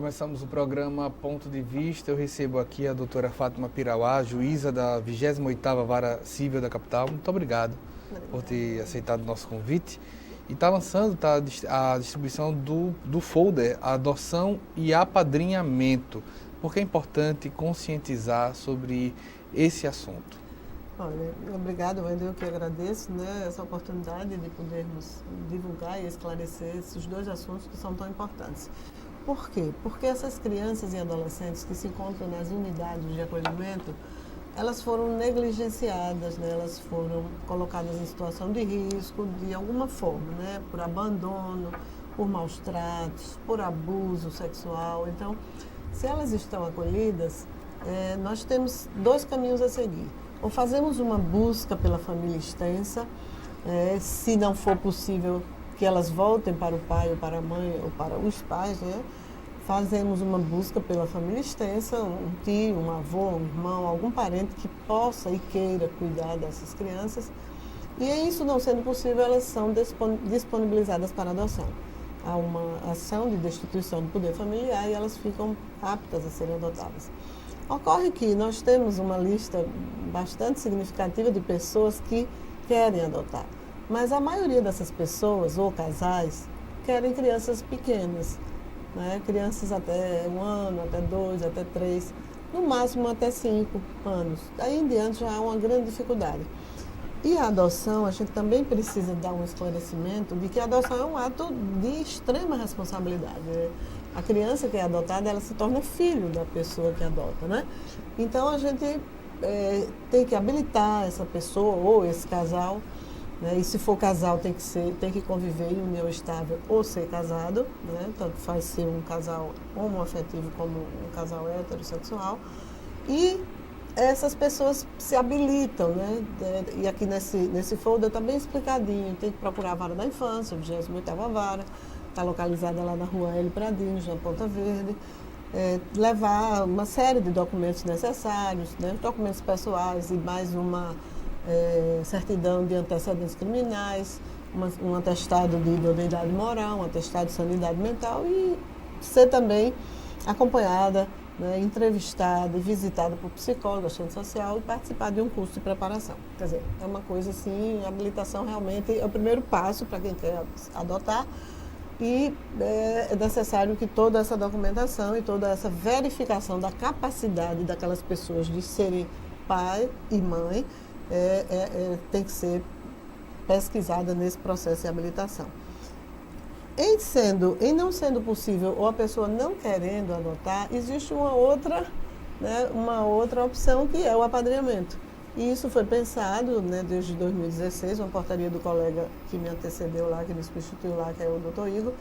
Começamos o programa Ponto de Vista. Eu recebo aqui a doutora Fátima Pirauá, juíza da 28ª Vara Civil da capital. Muito obrigado por ter aceitado o nosso convite. E está lançando a distribuição do folder Adoção e Apadrinhamento, porque é importante conscientizar sobre esse assunto. Olha, obrigado, Wendel, eu que agradeço, né, essa oportunidade de podermos divulgar e esclarecer esses dois assuntos que são tão importantes. Por quê? Porque essas crianças e adolescentes que se encontram nas unidades de acolhimento, elas foram negligenciadas, né? Elas foram colocadas em situação de risco de alguma forma, né? Por abandono, por maus tratos, por abuso sexual. Então, se elas estão acolhidas, nós temos dois caminhos a seguir. Ou fazemos uma busca pela família extensa, se não for possível que elas voltem para o pai ou para a mãe ou para os pais, né? Fazemos uma busca pela família extensa, um tio, um avô, um irmão, algum parente que possa e queira cuidar dessas crianças. E isso não sendo possível, elas são disponibilizadas para adoção. Há uma ação de destituição do poder familiar e elas ficam aptas a serem adotadas. Ocorre que nós temos uma lista bastante significativa de pessoas que querem adotar, mas a maioria dessas pessoas, ou casais, querem crianças pequenas, né? Crianças até 1 ano, até 2, até 3, no máximo até 5 anos. Daí em diante já há uma grande dificuldade. E a adoção, a gente também precisa dar um esclarecimento de que a adoção é um ato de extrema responsabilidade. A criança que é adotada, ela se torna filho da pessoa que adota, né? Então a gente tem que habilitar essa pessoa ou esse casal, né? E se for casal tem que conviver em união estável ou ser casado, né? Tanto faz ser um casal homoafetivo como um casal heterossexual. E essas pessoas se habilitam, né? E aqui nesse folder está bem explicadinho, tem que procurar a Vara da Infância, a 28ª Vara, está localizada lá na Rua Hélio Pradinho, na Ponta Verde, levar uma série de documentos necessários, né? Documentos pessoais e mais uma certidão de antecedentes criminais, um atestado de idoneidade moral, um atestado de sanidade mental e ser também acompanhada, né, entrevistada e visitada por psicólogo, assistente social e participar de um curso de preparação. Quer dizer, é uma coisa assim, a habilitação realmente é o primeiro passo para quem quer adotar e é necessário que toda essa documentação e toda essa verificação da capacidade daquelas pessoas de serem pai e mãe tem que ser pesquisada nesse processo de habilitação. Em não sendo possível ou a pessoa não querendo adotar, existe uma outra opção que é o apadrinhamento. E isso foi pensado, né, desde 2016, uma portaria do colega que me antecedeu lá, que me substituiu lá, que é o Dr. Igor,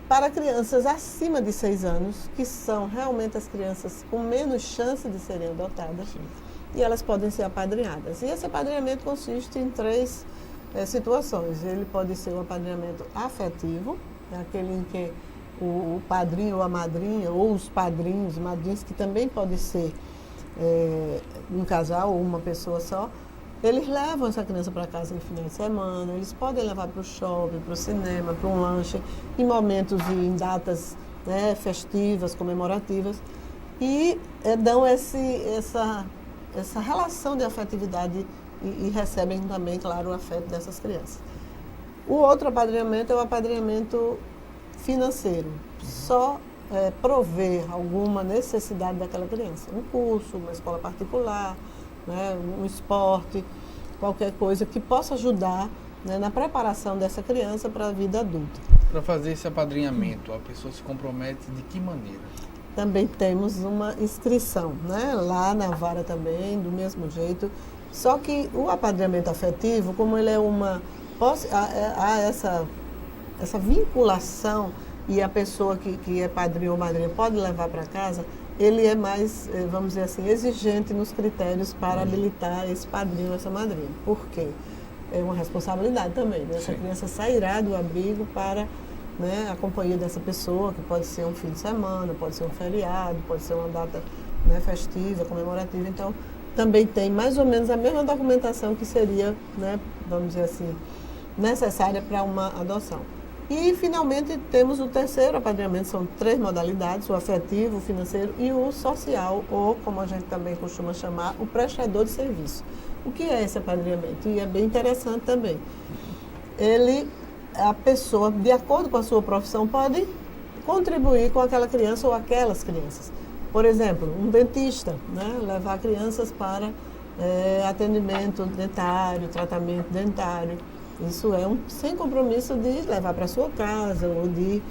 para crianças acima de 6 anos, que são realmente as crianças com menos chance de serem adotadas. Sim. E elas podem ser apadrinhadas. E esse apadrinhamento consiste em 3 situações. Ele pode ser um apadrinhamento afetivo, aquele em que o padrinho ou a madrinha, ou os padrinhos e madrinhas, que também pode ser um casal ou uma pessoa só, eles levam essa criança para casa no final de semana, eles podem levar para o shopping, para o cinema, para um lanche, em momentos e em datas, né, festivas, comemorativas, e dão essa relação de afetividade e recebem também, claro, o afeto dessas crianças. O outro apadrinhamento é o apadrinhamento financeiro, só prover alguma necessidade daquela criança, um curso, uma escola particular, né, um esporte, qualquer coisa que possa ajudar, né, na preparação dessa criança para a vida adulta. Para fazer esse apadrinhamento, a pessoa se compromete de que maneira? Também temos uma inscrição, né, lá na vara também, do mesmo jeito. Só que o apadrinhamento afetivo, como ele é há essa vinculação e a pessoa que é padrinho ou madrinha pode levar para casa, ele é mais, vamos dizer assim, exigente nos critérios para habilitar esse padrinho ou essa madrinha. Por quê? É uma responsabilidade também, né? Essa criança sairá do abrigo para, né, a companhia dessa pessoa, que pode ser um fim de semana, pode ser um feriado, pode ser uma data, né, festiva, comemorativa. Então, também tem mais ou menos a mesma documentação que seria, né, vamos dizer assim, necessária para uma adoção. E, finalmente, temos o terceiro apadrinhamento, são 3 modalidades, o afetivo, o financeiro e o social, ou, como a gente também costuma chamar, o prestador de serviço. O que é esse apadrinhamento? E é bem interessante também. A pessoa, de acordo com a sua profissão, pode contribuir com aquela criança ou aquelas crianças. Por exemplo, um dentista, né, levar crianças para atendimento dentário, tratamento dentário. Isso é sem compromisso de levar para a sua casa ou de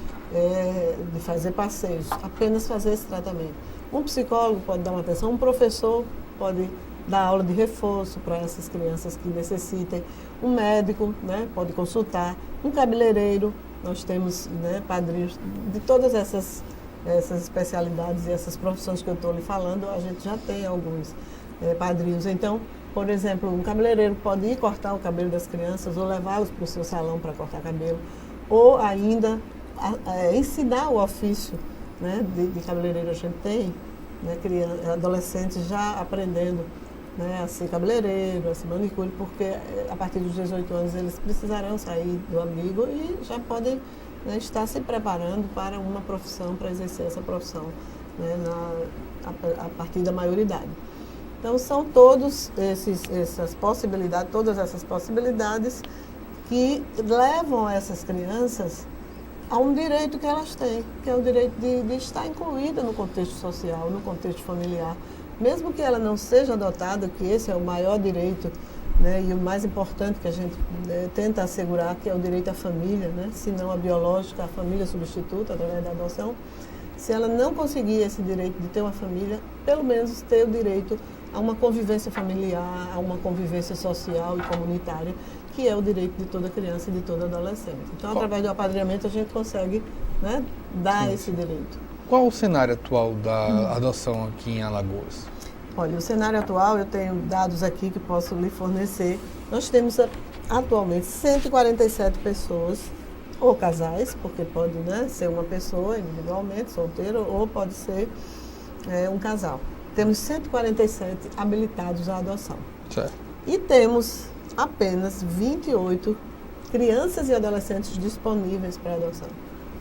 fazer passeios, apenas fazer esse tratamento. Um psicólogo pode dar uma atenção, um professor pode dar aula de reforço para essas crianças que necessitem, um médico, né, pode consultar, um cabeleireiro, nós temos, né, padrinhos de todas essas especialidades e essas profissões que eu estou lhe falando, a gente já tem alguns padrinhos. Então, por exemplo, um cabeleireiro pode ir cortar o cabelo das crianças ou levá-los para o seu salão para cortar cabelo, ou ainda ensinar o ofício, né, de cabeleireiro. A gente tem, né, adolescentes já aprendendo, né, a ser cabeleireiro, a ser manicure, porque a partir dos 18 anos eles precisarão sair do abrigo e já podem, né, estar se preparando para uma profissão, para exercer essa profissão, né, a partir da maioridade. Então, são todas essas possibilidades que levam essas crianças a um direito que elas têm, que é o direito de estar incluída no contexto social, no contexto familiar. Mesmo que ela não seja adotada, que esse é o maior direito, né, e o mais importante que a gente tenta assegurar, que é o direito à família, né, se não a biológica, a família substituta, através da adoção. Se ela não conseguir esse direito de ter uma família, pelo menos ter o direito a uma convivência familiar, a uma convivência social e comunitária, que é o direito de toda criança e de todo adolescente. Então, através do apadrinhamento, a gente consegue, né, dar esse direito. Qual o cenário atual da adoção aqui em Alagoas? Olha, o cenário atual, eu tenho dados aqui que posso lhe fornecer. Nós temos atualmente 147 pessoas, ou casais, porque pode, né, ser uma pessoa individualmente, solteiro, ou pode ser um casal. Temos 147 habilitados à adoção. Certo. E temos apenas 28 crianças e adolescentes disponíveis para adoção.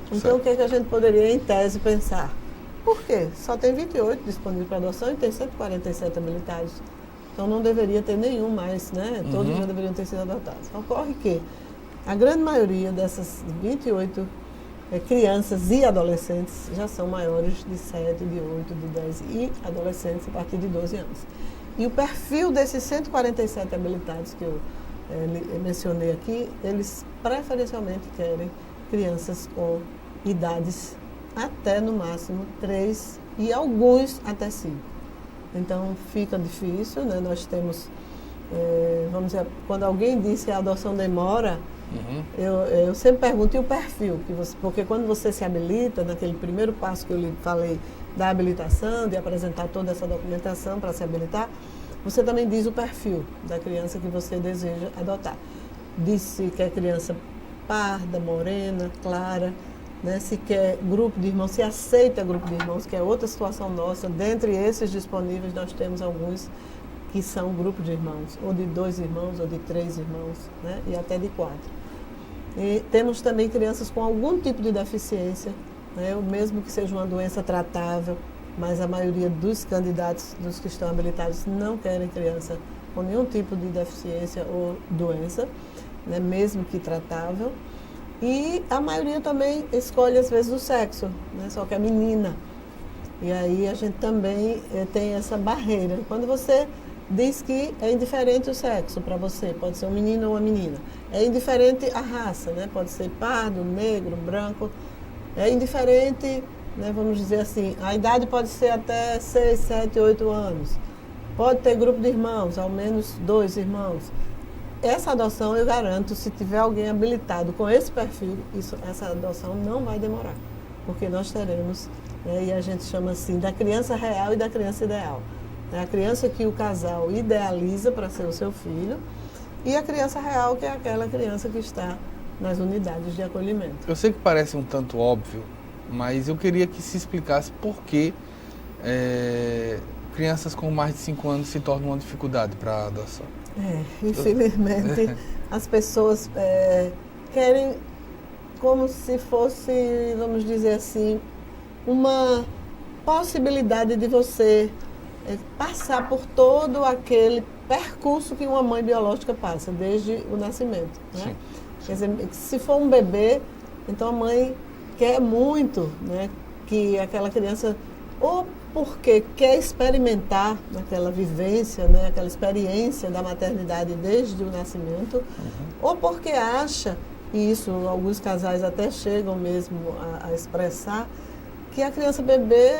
Então, certo. O que é que a gente poderia, em tese, pensar? Por quê? Só tem 28 disponíveis para adoção e tem 147 habilitados. Então, não deveria ter nenhum mais, né? Todos já deveriam ter sido adotados. Ocorre que a grande maioria dessas 28 crianças e adolescentes já são maiores de 7, de 8, de 10 e adolescentes a partir de 12 anos. E o perfil desses 147 habilitados que eu mencionei aqui, eles preferencialmente querem crianças com idades até no máximo 3 e alguns até 5. Então fica difícil, né? Nós temos, vamos dizer, quando alguém diz que a adoção demora, eu sempre pergunto, e o perfil? Porque quando você se habilita, naquele primeiro passo que eu lhe falei da habilitação, de apresentar toda essa documentação para se habilitar, você também diz o perfil da criança que você deseja adotar. Diz se quer criança parda, morena, clara, né? Se quer grupo de irmãos, se aceita grupo de irmãos, que é outra situação nossa. Dentre esses disponíveis, nós temos alguns que são grupo de irmãos, ou de 2 irmãos, ou de 3 irmãos, né? E até de 4. E temos também crianças com algum tipo de deficiência, né? Mesmo que seja uma doença tratável, mas a maioria dos candidatos, dos que estão habilitados, não querem criança com nenhum tipo de deficiência ou doença, né? Mesmo que tratável. E a maioria também escolhe, às vezes, o sexo, né? Só que é menina. E aí a gente também tem essa barreira. Quando você diz que é indiferente o sexo para você, pode ser um menino ou uma menina. É indiferente a raça, né? Pode ser pardo, negro, branco. É indiferente, né? Vamos dizer assim, a idade pode ser até 6, 7, 8 anos. Pode ter grupo de irmãos, ao menos 2 irmãos. Essa adoção, eu garanto, se tiver alguém habilitado com esse perfil, essa adoção não vai demorar. Porque nós teremos, né, e a gente chama assim, da criança real e da criança ideal. É a criança que o casal idealiza para ser o seu filho e a criança real, que é aquela criança que está nas unidades de acolhimento. Eu sei que parece um tanto óbvio, mas eu queria que se explicasse por que crianças com mais de 5 anos se tornam uma dificuldade para a adoção. Infelizmente, as pessoas querem como se fosse, vamos dizer assim, uma possibilidade de você passar por todo aquele percurso que uma mãe biológica passa, desde o nascimento. Né? Quer dizer, se for um bebê, então a mãe quer muito, né, que aquela criança, ou porque quer experimentar aquela vivência, né, aquela experiência da maternidade desde o nascimento, ou porque acha, e isso alguns casais até chegam mesmo a expressar, que a criança bebê,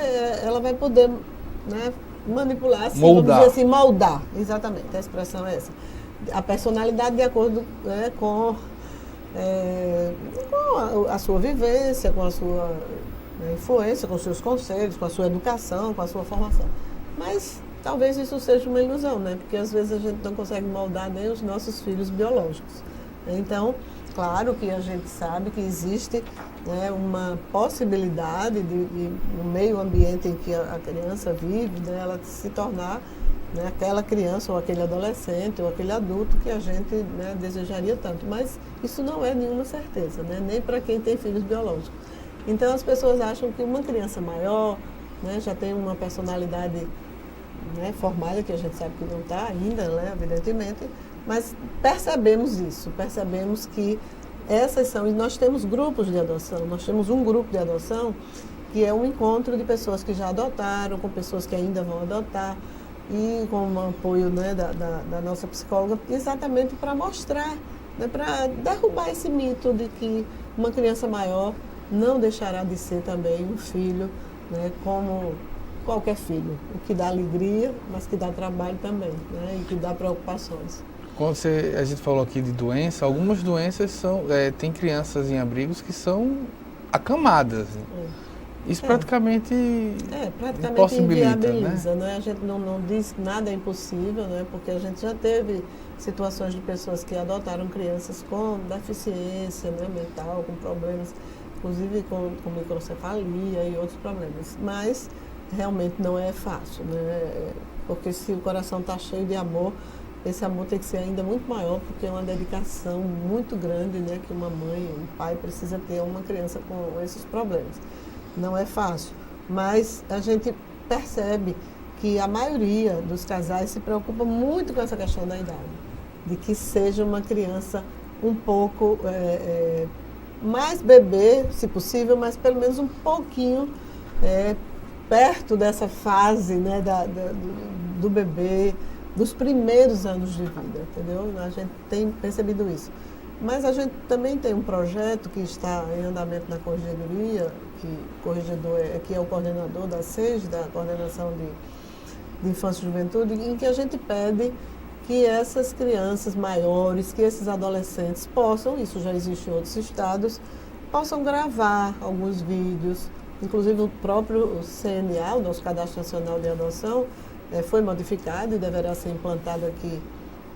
ela vai poder, né, manipular, assim, moldar. Vamos dizer assim, moldar, exatamente, a expressão é essa. A personalidade de acordo, né, com a sua vivência, com a sua influência, com os seus conselhos, com a sua educação, com a sua formação. Mas talvez isso seja uma ilusão, né? Porque às vezes a gente não consegue moldar nem os nossos filhos biológicos. Então, claro que a gente sabe que existe, né, uma possibilidade no meio ambiente em que a criança vive, né, ela se tornar, né, aquela criança ou aquele adolescente ou aquele adulto que a gente, né, desejaria tanto. Mas isso não é nenhuma certeza, né, nem para quem tem filhos biológicos. Então as pessoas acham que uma criança maior, né, já tem uma personalidade, né, formada, que a gente sabe que não está ainda, né, evidentemente, mas percebemos isso, percebemos que essas são, e nós temos grupos de adoção, nós temos um grupo de adoção que é um encontro de pessoas que já adotaram, com pessoas que ainda vão adotar, e com o apoio, né, da nossa psicóloga, exatamente para mostrar, né, para derrubar esse mito de que uma criança maior não deixará de ser também um filho, né, como qualquer filho, o que dá alegria, mas que dá trabalho também, né, e que dá preocupações. Quando a gente falou aqui de doença, algumas doenças tem crianças em abrigos que são acamadas. Isso praticamente impossibilita, inviabiliza, né? A gente não diz que nada é impossível, né? Porque a gente já teve situações de pessoas que adotaram crianças com deficiência, né, mental, com problemas, inclusive com microcefalia e outros problemas. Mas realmente não é fácil, né? Porque se o coração está cheio de amor, esse amor tem que ser ainda muito maior, porque é uma dedicação muito grande, né, que uma mãe, um pai precisa ter a uma criança com esses problemas. Não é fácil, mas a gente percebe que a maioria dos casais se preocupa muito com essa questão da idade, de que seja uma criança um pouco mais bebê, se possível, mas pelo menos um pouquinho perto dessa fase, né, do bebê, dos primeiros anos de vida, entendeu? A gente tem percebido isso. Mas a gente também tem um projeto que está em andamento na corregedoria, que o corregedor que é o coordenador da SEJ, da Coordenação de Infância e Juventude, em que a gente pede que essas crianças maiores, que esses adolescentes possam, isso já existe em outros estados, possam gravar alguns vídeos, inclusive o próprio CNA, o nosso Cadastro Nacional de Adoção, foi modificado e deverá ser implantado aqui,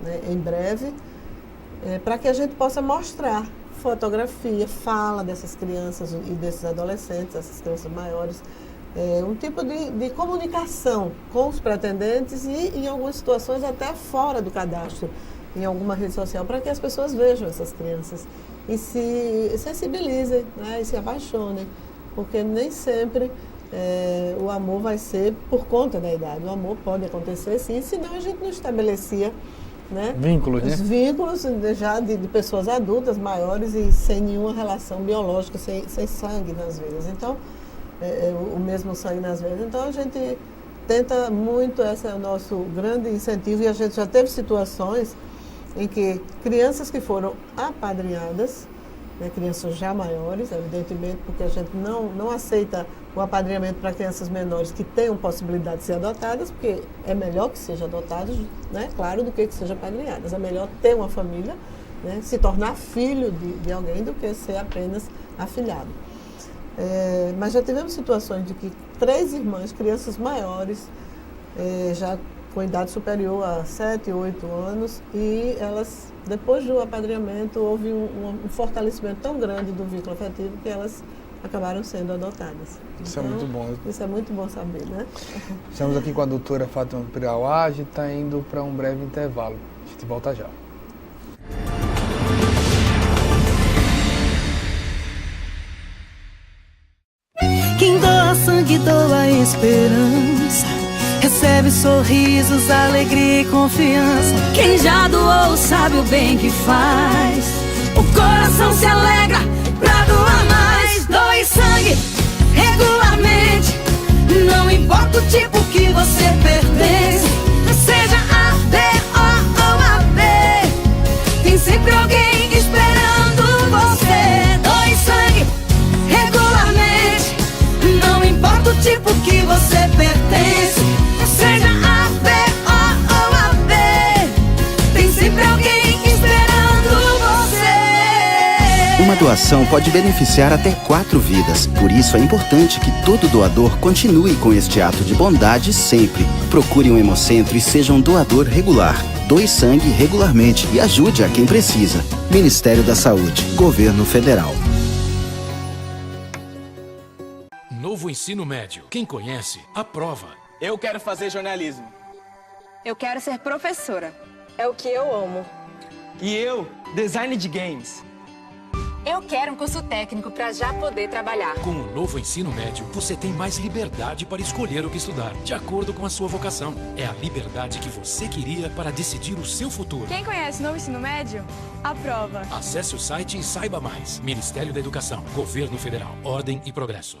né, em breve, para que a gente possa mostrar fotografia, fala dessas crianças e desses adolescentes, essas crianças maiores, um tipo de comunicação com os pretendentes e, em algumas situações, até fora do cadastro, em alguma rede social, para que as pessoas vejam essas crianças e se sensibilizem, né, e se apaixonem, porque nem sempre o amor vai ser por conta da idade. O amor pode acontecer, sim, senão a gente não estabelecia, né, vínculos, os vínculos já de pessoas adultas, maiores e sem nenhuma relação biológica, sem sangue nas veias. Então, o mesmo sangue nas veias. Então, a gente tenta muito, esse é o nosso grande incentivo, e a gente já teve situações em que crianças que foram apadrinhadas, né, crianças já maiores, evidentemente, porque a gente não aceita o apadrinhamento para crianças menores que tenham possibilidade de ser adotadas, porque é melhor que sejam adotadas, né, claro, do que sejam apadrinhadas. É melhor ter uma família, né, se tornar filho de alguém, do que ser apenas afilhado. Mas já tivemos situações de que 3 irmãs, crianças maiores, já com idade superior a 7, 8 anos, e elas, depois do apadrinhamento, houve um fortalecimento tão grande do vínculo afetivo que elas acabaram sendo adotadas. Isso então, é muito bom. Isso é muito bom saber, né? Estamos aqui com a doutora Fátima Pirauá, a gente está indo para um breve intervalo. A gente volta já. esperança. Recebe sorrisos, alegria e confiança. Quem já doou sabe o bem que faz. O coração se alegra pra doar mais. Doe sangue regularmente, não importa o tipo que você pertence. Seja A, B, O ou AB, tem sempre alguém esperando você. Doe sangue regularmente, não importa o tipo que você pertence. Seja A, B, O ou AB, tem sempre alguém esperando você. Uma doação pode beneficiar até 4 vidas. Por isso é importante que todo doador continue com este ato de bondade sempre. Procure um hemocentro e seja um doador regular. Doe sangue regularmente e ajude a quem precisa. Ministério da Saúde, Governo Federal. Novo ensino médio. Quem conhece, aprova. Eu quero fazer jornalismo. Eu quero ser professora. É o que eu amo. E eu, design de games. Eu quero um curso técnico para já poder trabalhar. Com o novo ensino médio, você tem mais liberdade para escolher o que estudar, de acordo com a sua vocação. É a liberdade que você queria para decidir o seu futuro. Quem conhece o novo ensino médio? Aprova. Acesse o site e saiba mais. Ministério da Educação, Governo Federal, Ordem e Progresso.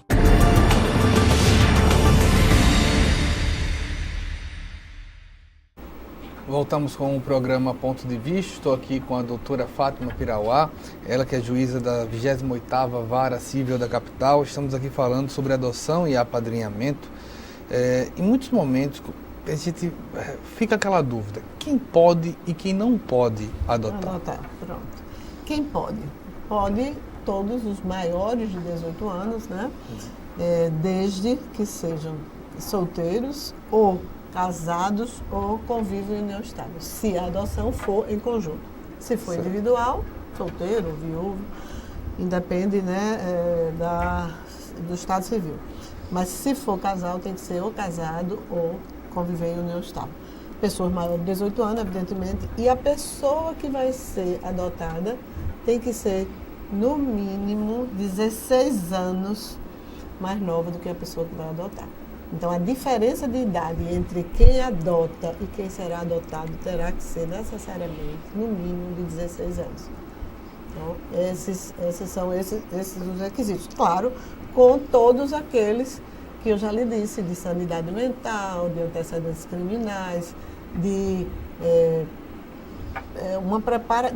Voltamos com o programa Ponto de Vista. Estou aqui com a doutora Fátima Pirauá, ela que é juíza da 28ª Vara Civil da capital. Estamos aqui falando sobre adoção e apadrinhamento. Em muitos momentos a gente fica aquela dúvida, quem pode e quem não pode adotar? Pronto. Quem pode? Pode todos os maiores de 18 anos, né? Desde que sejam solteiros ou casados ou convivem em união estável, se a adoção for em conjunto. Se for individual, solteiro, viúvo, independe, né, do estado civil. Mas se for casal, tem que ser ou casado ou conviver em união estável. Pessoas maiores de 18 anos, evidentemente, e a pessoa que vai ser adotada tem que ser, no mínimo, 16 anos mais nova do que a pessoa que vai adotar. Então, a diferença de idade entre quem adota e quem será adotado terá que ser necessariamente, no mínimo, de 16 anos. Então, esses são os requisitos. Claro, com todos aqueles que eu já lhe disse, de sanidade mental, de antecedentes criminais, de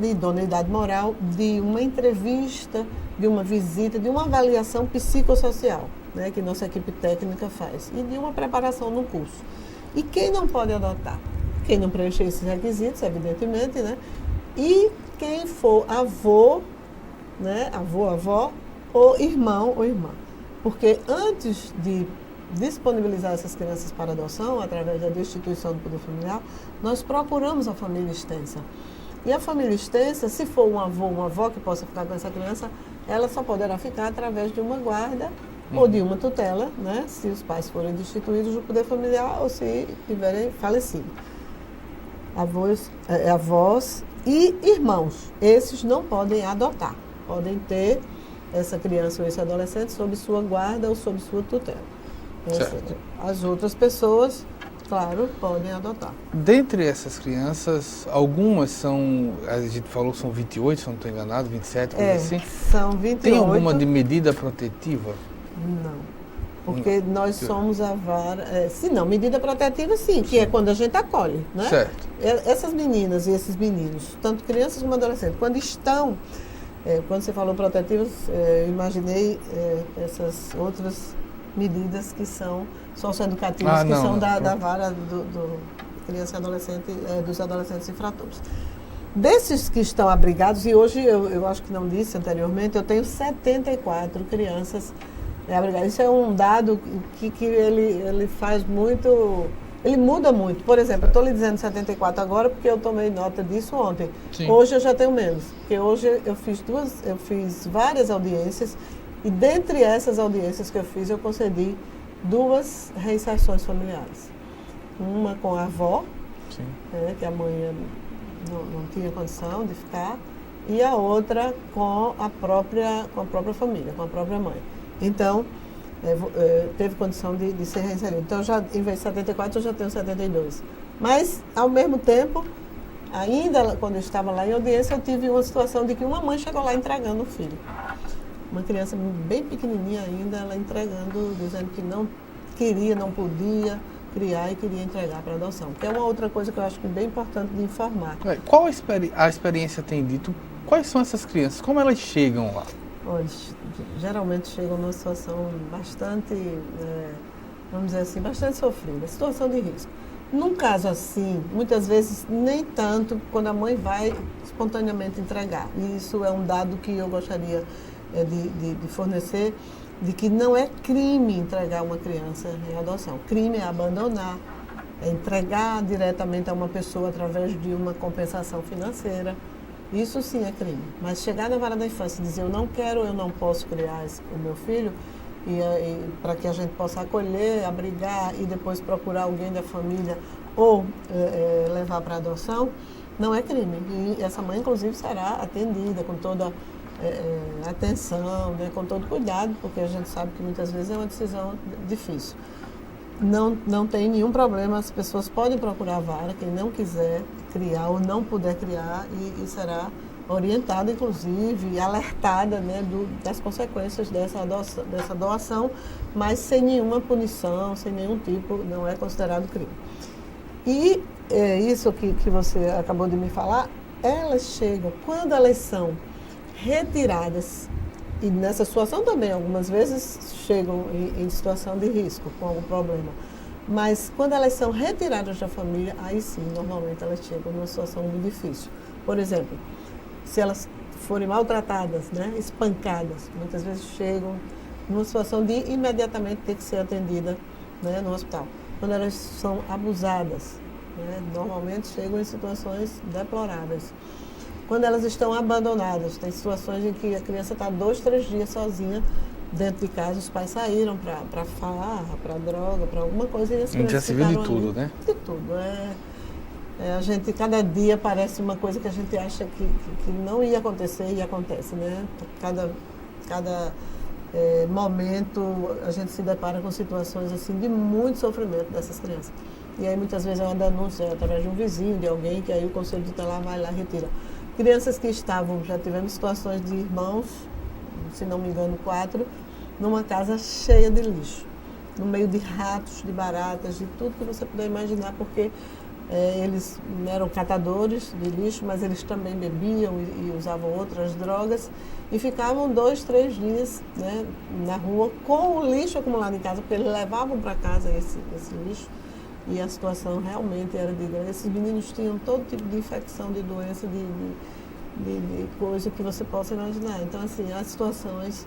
de idoneidade moral, de uma entrevista, de uma visita, de uma avaliação psicossocial, né, que nossa equipe técnica faz, e de uma preparação no curso. E quem não pode adotar? Quem não preencher esses requisitos, evidentemente, né? E quem for avô, né, avó, ou irmão ou irmã. Porque antes de disponibilizar essas crianças para adoção, através da destituição do poder familiar, nós procuramos a família extensa. E a família extensa, se for um avô ou uma avó que possa ficar com essa criança, ela só poderá ficar através de uma guarda ou de uma tutela, né, se os pais forem destituídos do poder familiar ou se tiverem falecido. Avós e irmãos, esses não podem adotar, podem ter essa criança ou esse adolescente sob sua guarda ou sob sua tutela. As outras pessoas, claro, podem adotar. Dentre essas crianças, algumas são, a gente falou que são 28, se não estou enganado, 27, coisa assim. São 28. Tem alguma de medida protetiva? Não, porque nós somos a vara, se não, medida protetiva sim, que é quando a gente acolhe, né? Certo. Essas meninas e esses meninos, tanto crianças como adolescentes, quando estão, quando você falou protetivas, eu imaginei essas outras medidas que são socioeducativas, que são da vara do criança e adolescente, dos adolescentes infratores. Desses que estão abrigados, e hoje eu acho que não disse anteriormente, eu tenho 74 crianças abrigadas. Isso é um dado que ele faz muito, ele muda muito. Por exemplo, eu estou lhe dizendo 74 agora porque eu tomei nota disso ontem. Sim. Hoje eu já tenho menos, porque hoje eu fiz várias audiências. E dentre essas audiências que eu fiz, eu concedi 2 reinserções familiares. Uma com a avó, que a mãe não tinha condição de ficar, e a outra com a própria família, com a própria mãe. Então, teve condição de ser reinserido. Então, em vez de 74, eu já tenho 72. Mas, ao mesmo tempo, ainda quando eu estava lá em audiência, eu tive uma situação de que uma mãe chegou lá entregando o filho. Uma criança bem pequenininha ainda, ela entregando, dizendo que não queria, não podia criar e queria entregar para adoção. Que é uma outra coisa que eu acho que é bem importante de informar. Qual a experiência tem dito? Quais são essas crianças? Como elas chegam lá? Olha, geralmente chegam numa situação bastante, vamos dizer assim, bastante sofrida, situação de risco. Num caso assim, muitas vezes nem tanto quando a mãe vai espontaneamente entregar. E isso é um dado que eu gostaria de fornecer, de que não é crime entregar uma criança em adoção. Crime é abandonar, é entregar diretamente a uma pessoa através de uma compensação financeira. Isso sim é crime. Mas chegar na vara da infância e dizer eu não quero, eu não posso criar o meu filho, e para que a gente possa acolher, abrigar e depois procurar alguém da família ou levar para adoção, não é crime. E essa mãe, inclusive, será atendida com toda atenção, né, com todo cuidado, porque a gente sabe que muitas vezes é uma decisão difícil. Não tem nenhum problema, as pessoas podem procurar a vara, quem não quiser criar ou não puder criar, e será orientada, inclusive, e alertada, né, das consequências dessa doação, mas sem nenhuma punição, sem nenhum tipo, não é considerado crime. E isso que você acabou de me falar, elas chegam, quando elas são retiradas, e nessa situação também, algumas vezes chegam em situação de risco, com algum problema. Mas quando elas são retiradas da família, aí sim, normalmente elas chegam numa situação muito difícil. Por exemplo, se elas forem maltratadas, né, espancadas, muitas vezes chegam numa situação de imediatamente ter que ser atendida, né, no hospital. Quando elas são abusadas, né, normalmente chegam em situações deploráveis. Quando elas estão abandonadas, tem situações em que a criança está 2, 3 dias sozinha dentro de casa, os pais saíram para farra, para droga, para alguma coisa, e as crianças já se viu de tudo, ali, né? De tudo. A gente, cada dia parece uma coisa que a gente acha que não ia acontecer e acontece, né? Cada momento a gente se depara com situações assim de muito sofrimento dessas crianças. E aí muitas vezes é uma denúncia através de um vizinho, de alguém, que aí o Conselho Tutelar vai lá e retira. Crianças que já tivemos situações de irmãos, se não me engano 4, numa casa cheia de lixo, no meio de ratos, de baratas, de tudo que você puder imaginar, porque eles eram catadores de lixo, mas eles também bebiam e usavam outras drogas, e ficavam 2, 3 dias, né, na rua com o lixo acumulado em casa, porque eles levavam para casa esse lixo. E a situação realmente era de grande. Esses meninos tinham todo tipo de infecção, de doença, de coisa que você possa imaginar. Então, assim, as situações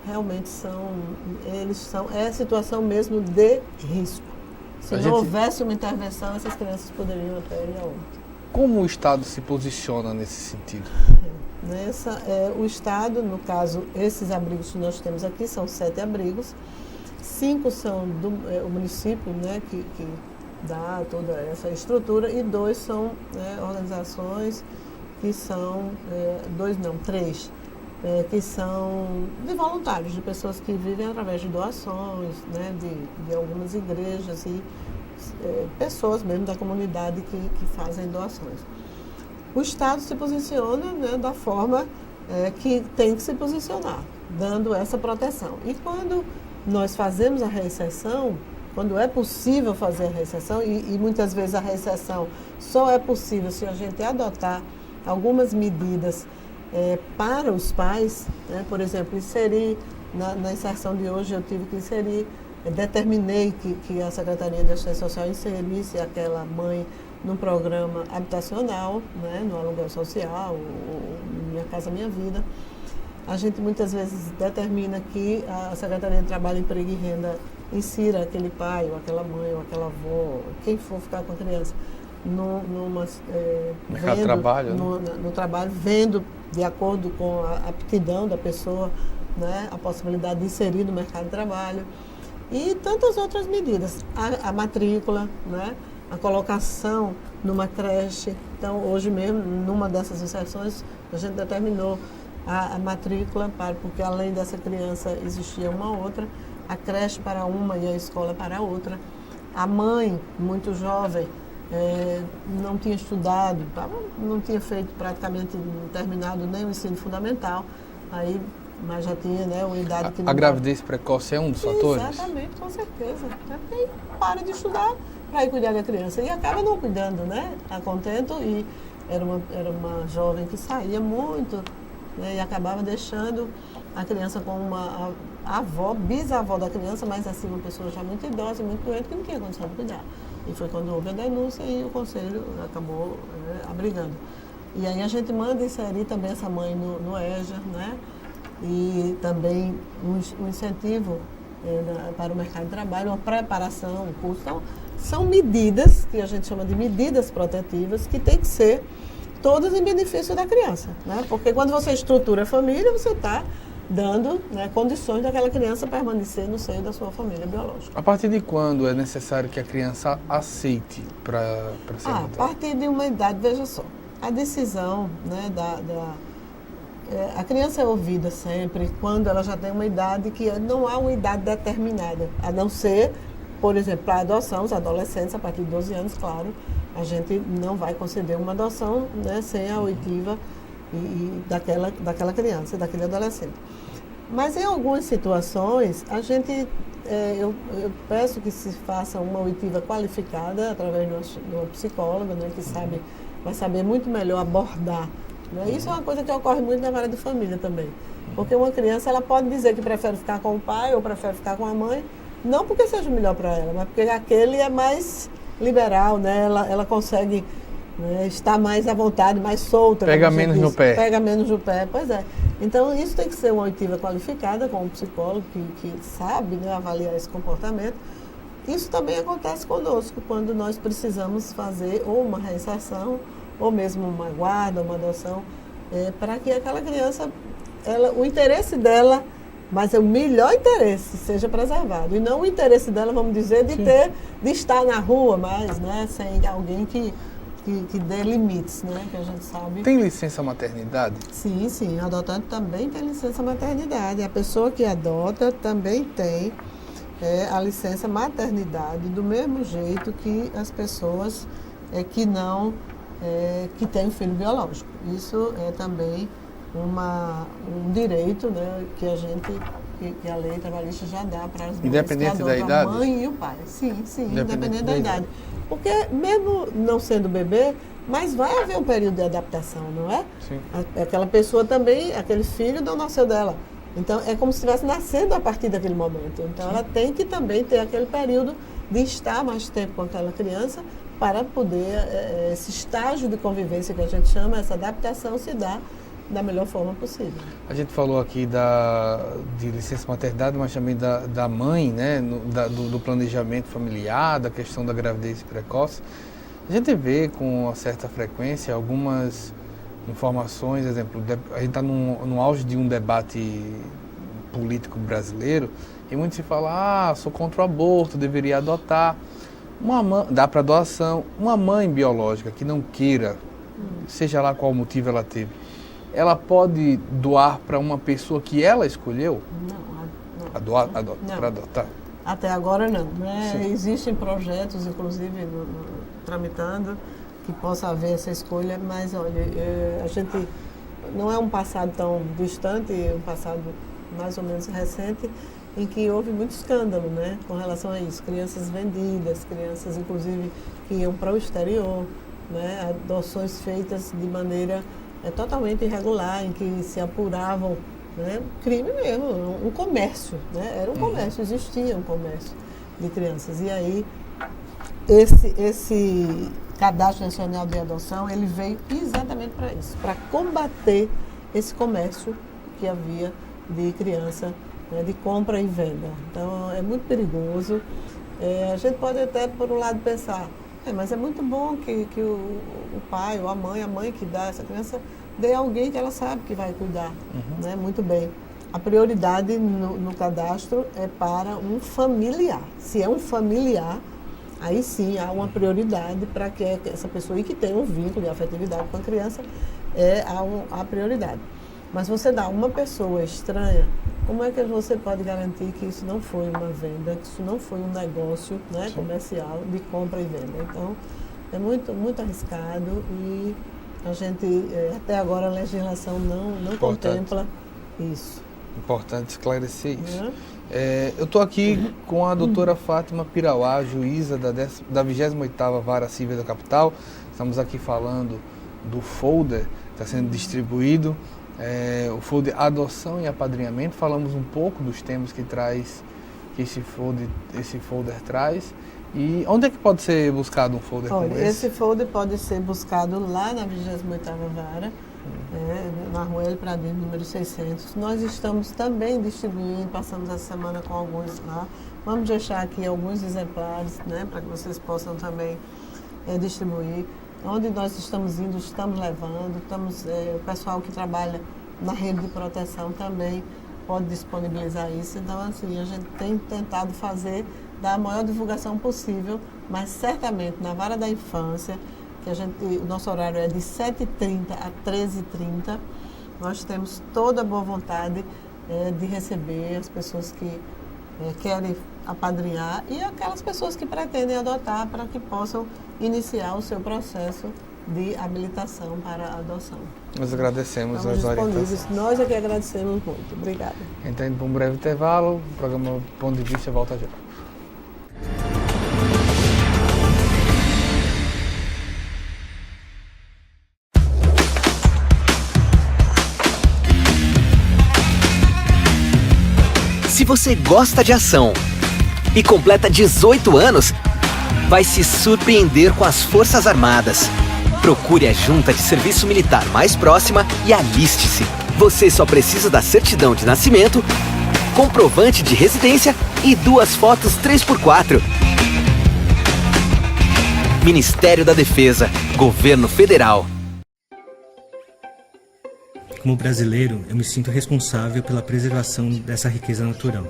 realmente é a situação mesmo de risco. Se não houvesse uma intervenção, essas crianças poderiam até ir a óbito. Como o Estado se posiciona nesse sentido? O Estado, no caso, esses abrigos que nós temos aqui, são 7 abrigos. 5 são o município, né, que dá toda essa estrutura, e 2 são organizações que são, 3, que são de voluntários, de pessoas que vivem através de doações, né, de algumas igrejas e pessoas mesmo da comunidade que fazem doações. O Estado se posiciona, né, da forma que tem que se posicionar, dando essa proteção. E quando nós fazemos a reinserção, quando é possível fazer a reinserção, e muitas vezes a reinserção só é possível se a gente adotar algumas medidas para os pais, né? Por exemplo, inserir, na inserção de hoje eu tive que inserir, determinei que a Secretaria de Assistência Social inserisse aquela mãe num programa habitacional, né? No aluguel social, Minha Casa Minha Vida. A gente muitas vezes determina que a Secretaria de Trabalho, Emprego e Renda insira aquele pai, ou aquela mãe, ou aquela avó, quem for ficar com a criança, mercado de trabalho, no trabalho, vendo de acordo com a aptidão da pessoa, né, a possibilidade de inserir no mercado de trabalho. E tantas outras medidas. A matrícula, né, a colocação numa creche. Então, hoje mesmo, numa dessas inserções, a gente determinou a matrícula, porque além dessa criança existia uma outra, a creche para uma e a escola para outra. A mãe, muito jovem, não tinha estudado, não tinha feito praticamente terminado nem o ensino fundamental, mas já tinha, né, uma idade que não... A gravidez precoce é um dos fatores? Exatamente, com certeza. Aí para de estudar para ir cuidar da criança e acaba não cuidando, né, a contento, e era uma jovem que saía muito, né, e acabava deixando a criança com uma avó, bisavó da criança, mas assim, uma pessoa já muito idosa, muito doente, que não tinha condição de cuidar. E foi quando houve a denúncia e o conselho acabou abrigando. E aí a gente manda inserir também essa mãe no EJA, né? E também um incentivo para o mercado de trabalho, uma preparação, um curso. Então, são medidas que a gente chama de medidas protetivas que tem que ser todas em benefício da criança, né? Porque quando você estrutura a família, você está dando, né, condições daquela criança permanecer no seio da sua família biológica. A partir de quando é necessário que a criança aceite para ser adotada? A partir de uma idade, veja só, a decisão, né, a criança é ouvida sempre quando ela já tem uma idade que não há uma idade determinada, a não ser, por exemplo, para a adoção, os adolescentes, a partir de 12 anos, claro, a gente não vai conceder uma adoção, né, sem a oitiva daquela criança, daquele adolescente. Mas em algumas situações, a gente, eu peço que se faça uma oitiva qualificada através de uma psicóloga, né, que vai saber muito melhor abordar. Né? Isso é uma coisa que ocorre muito na vara de família também. Porque uma criança, ela pode dizer que prefere ficar com o pai ou prefere ficar com a mãe, não porque seja melhor para ela, mas porque aquele é mais liberal, né? Ela consegue, né, estar mais à vontade, mais solta. Pega menos no pé. Pega menos no pé, pois é. Então, isso tem que ser uma oitiva qualificada com um psicólogo que sabe, né, avaliar esse comportamento. Isso também acontece conosco, quando nós precisamos fazer ou uma reinserção, ou mesmo uma guarda, uma adoção, para que aquela criança, o interesse dela, mas o melhor interesse, seja preservado. E não o interesse dela, vamos dizer, de estar na rua mais, né, sem alguém que dê limites, né, que a gente sabe. Tem licença maternidade? Sim, sim. O adotante também tem licença maternidade. A pessoa que adota também tem a licença maternidade, do mesmo jeito que as pessoas que não, que têm um filho biológico. Isso é também um direito, né, que a lei trabalhista já dá para as mães que adotam, a mãe e o pai. Sim, independente da idade. Porque mesmo não sendo bebê, mas vai haver um período de adaptação, não é? Sim. Aquela pessoa também, aquele filho não nasceu dela. Então, é como se estivesse nascendo a partir daquele momento. Então, ela tem que também ter aquele período de estar mais tempo com aquela criança para poder, esse estágio de convivência que a gente chama, essa adaptação se dá da melhor forma possível. A gente falou aqui de licença maternidade, mas também da mãe, né, do planejamento familiar, da questão da gravidez precoce. A gente vê com uma certa frequência algumas informações, exemplo, a gente está no auge de um debate político brasileiro e muito se fala, sou contra o aborto, deveria adotar. Dá para doação. Uma mãe biológica que não queira, seja lá qual motivo ela teve, ela pode doar para uma pessoa que ela escolheu? Não. Para adotar? Até agora não. Né? Existem projetos, inclusive, tramitando, que possa haver essa escolha, mas olha, a gente não é um passado tão distante, é um passado mais ou menos recente, em que houve muito escândalo, né, com relação a isso. Crianças vendidas, crianças, inclusive, que iam para o exterior, né, adoções feitas de maneira totalmente irregular, em que se apuravam, né, crime mesmo, um comércio, né, era um comércio, existia um comércio de crianças. E aí, esse Cadastro Nacional de Adoção, ele veio exatamente para isso, para combater esse comércio que havia de criança, né, de compra e venda. Então, é muito perigoso. A gente pode até, por um lado, pensar, mas é muito bom que o pai ou a mãe que dá essa criança, dê a alguém que ela sabe que vai cuidar, né? Muito bem. A prioridade no cadastro é para um familiar. Se é um familiar, aí sim há uma prioridade para que essa pessoa aí que tem um vínculo de afetividade com a criança, há prioridade. Mas você dá uma pessoa estranha, como é que você pode garantir que isso não foi uma venda, que isso não foi um negócio, né, comercial de compra e venda? Então, é muito arriscado e a gente, até agora, a legislação não contempla isso. Importante esclarecer isso. Eu estou aqui com a doutora Fátima Pirauá, juíza da 28ª Vara Civil da Capital. Estamos aqui falando do folder que está sendo distribuído, o folder Adoção e Apadrinhamento. Falamos um pouco dos temas que esse folder traz. E onde é que pode ser buscado um folder como esse? Esse folder pode ser buscado lá na 28ª Vara, na Rua L. Pradinho, número 600. Nós estamos também distribuindo, passamos essa semana com alguns lá. Vamos deixar aqui alguns exemplares, né, para que vocês possam também distribuir. Onde nós estamos indo, estamos levando. O pessoal que trabalha na rede de proteção também pode disponibilizar isso. Então, assim, a gente tem tentado dar a maior divulgação possível, mas certamente na Vara da Infância, o nosso horário é de 7h30 a 13h30, nós temos toda a boa vontade de receber as pessoas que querem apadrinhar e aquelas pessoas que pretendem adotar para que possam iniciar o seu processo de habilitação para a adoção. Nós agradecemos as orientações. Nós é que agradecemos muito. Obrigada. Então, indo para um breve intervalo, o programa Ponto de Vista volta já. Se você gosta de ação e completa 18 anos, vai se surpreender com as Forças Armadas. Procure a junta de serviço militar mais próxima e aliste-se. Você só precisa da certidão de nascimento, comprovante de residência e 2 fotos 3x4. Ministério da Defesa, Governo Federal. Como brasileiro, eu me sinto responsável pela preservação dessa riqueza natural.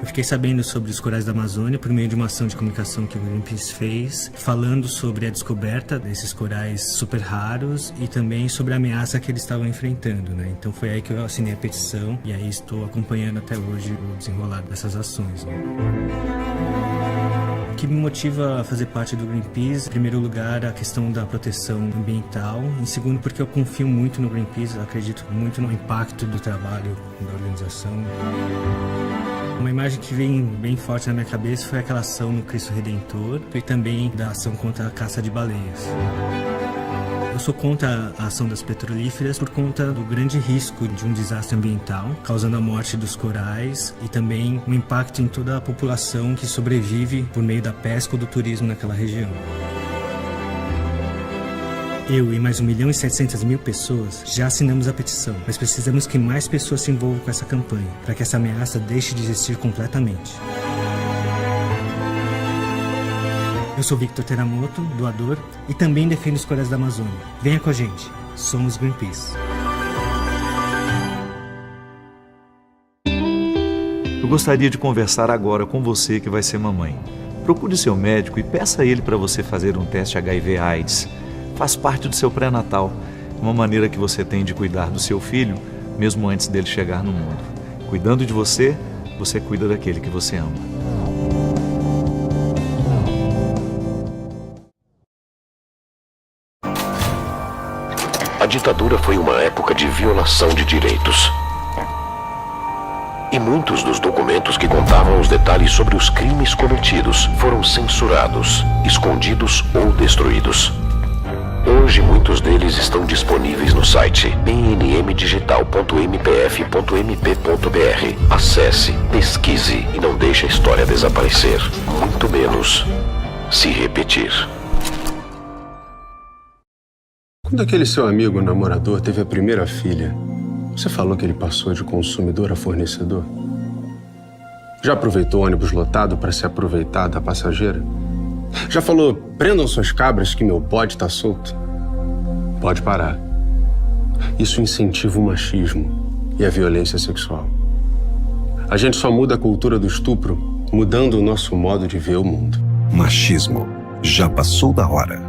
Eu fiquei sabendo sobre os corais da Amazônia por meio de uma ação de comunicação que o Greenpeace fez, falando sobre a descoberta desses corais super raros e também sobre a ameaça que eles estavam enfrentando, né? Então foi aí que eu assinei a petição e aí estou acompanhando até hoje o desenrolar dessas ações, né? O que me motiva a fazer parte do Greenpeace, em primeiro lugar, a questão da proteção ambiental, em segundo, porque eu confio muito no Greenpeace, acredito muito no impacto do trabalho da organização. Uma imagem que vem bem forte na minha cabeça foi aquela ação no Cristo Redentor e também da ação contra a caça de baleias. Eu sou contra a ação das petrolíferas por conta do grande risco de um desastre ambiental, causando a morte dos corais e também um impacto em toda a população que sobrevive por meio da pesca ou do turismo naquela região. Eu e mais 1.700.000 pessoas já assinamos a petição, mas precisamos que mais pessoas se envolvam com essa campanha, para que essa ameaça deixe de existir completamente. Eu sou Victor Teramoto, doador, e também defendo os corais da Amazônia. Venha com a gente, somos Greenpeace. Eu gostaria de conversar agora com você que vai ser mamãe. Procure seu médico e peça a ele para você fazer um teste HIV/AIDS. Faz parte do seu pré-natal, uma maneira que você tem de cuidar do seu filho, mesmo antes dele chegar no mundo. Cuidando de você, você cuida daquele que você ama. A ditadura foi uma época de violação de direitos. E muitos dos documentos que contavam os detalhes sobre os crimes cometidos foram censurados, escondidos ou destruídos. Hoje, muitos deles estão disponíveis no site pnmdigital.mpf.mp.br. Acesse, pesquise e não deixe a história desaparecer, muito menos se repetir. Quando aquele seu amigo namorador teve a primeira filha, você falou que ele passou de consumidor a fornecedor? Já aproveitou o ônibus lotado para se aproveitar da passageira? Já falou, prendam suas cabras que meu bode tá solto? Pode parar. Isso incentiva o machismo e a violência sexual. A gente só muda a cultura do estupro mudando o nosso modo de ver o mundo. Machismo já passou da hora.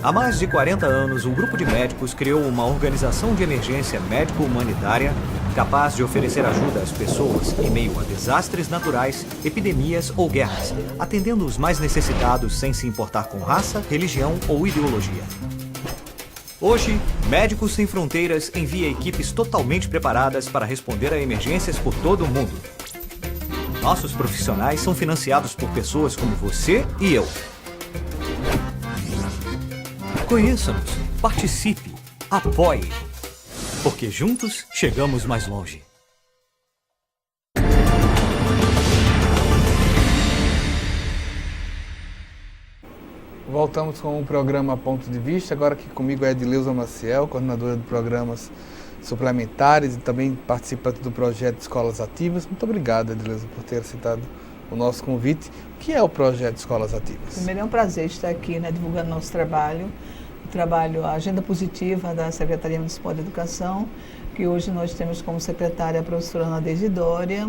Há mais de 40 anos, um grupo de médicos criou uma organização de emergência médico-humanitária capaz de oferecer ajuda às pessoas em meio a desastres naturais, epidemias ou guerras, atendendo os mais necessitados sem se importar com raça, religião ou ideologia. Hoje, Médicos Sem Fronteiras envia equipes totalmente preparadas para responder a emergências por todo o mundo. Nossos profissionais são financiados por pessoas como você e eu. Conheça-nos, participe, apoie, porque juntos chegamos mais longe. Voltamos com o programa Ponto de Vista, agora aqui comigo é Edileuza Maciel, coordenadora de programas suplementares e também participante do projeto Escolas Ativas. Muito obrigado, Edileuza, por ter aceitado o nosso convite. O que é o projeto Escolas Ativas? Primeiro é um prazer estar aqui, divulgando nosso trabalho, a Agenda Positiva da Secretaria Municipal de Educação, que hoje nós temos como secretária a professora Ana Desidória,